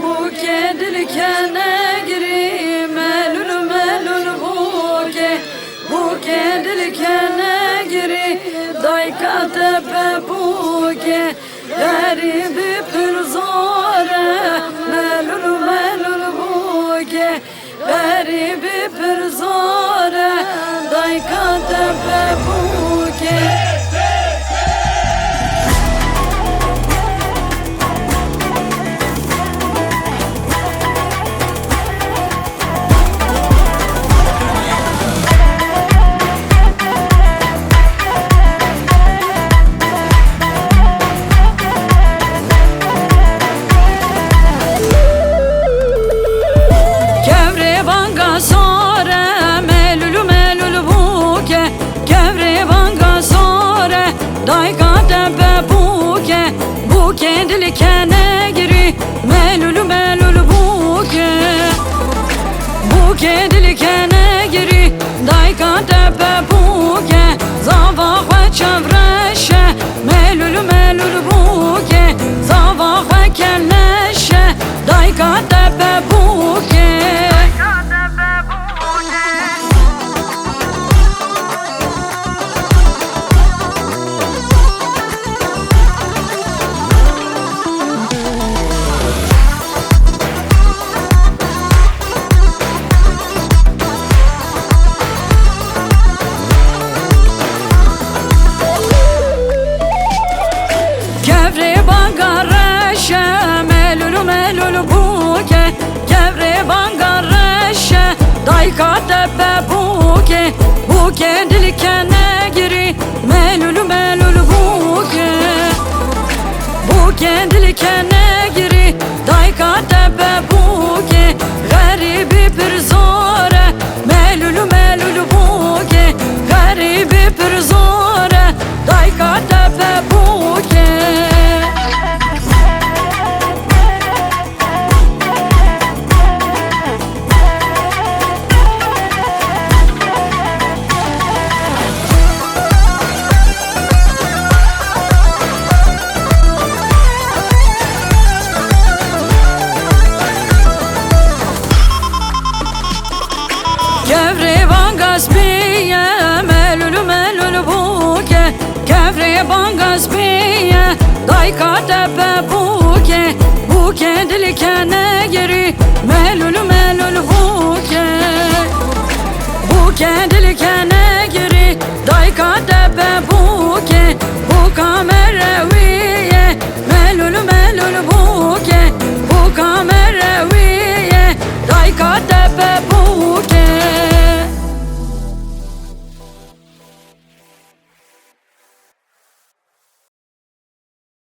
Buke dilkene giri melul melul buke dilkene giri dayka tepe buke garibi pür zore melul melul buke garibi pür zore dayka tepe buke. Buke dilkene giri melul melul buke dilkene giri dayka tepe buke zavah ve çevreşe melul melul buke zavah ve kelleşe dayka tepe buke. Dayka tepe buke dilkene giri melul melul buke dilkene giri dayka tepe buke garibi pür zore melul melul buke garibi pür zore dayka tepe buke. Dayka tepe buke dilkene giri melul melul buke dilkene giri dayka tepe buka mereviye melul melul buka mereviye dayka tepe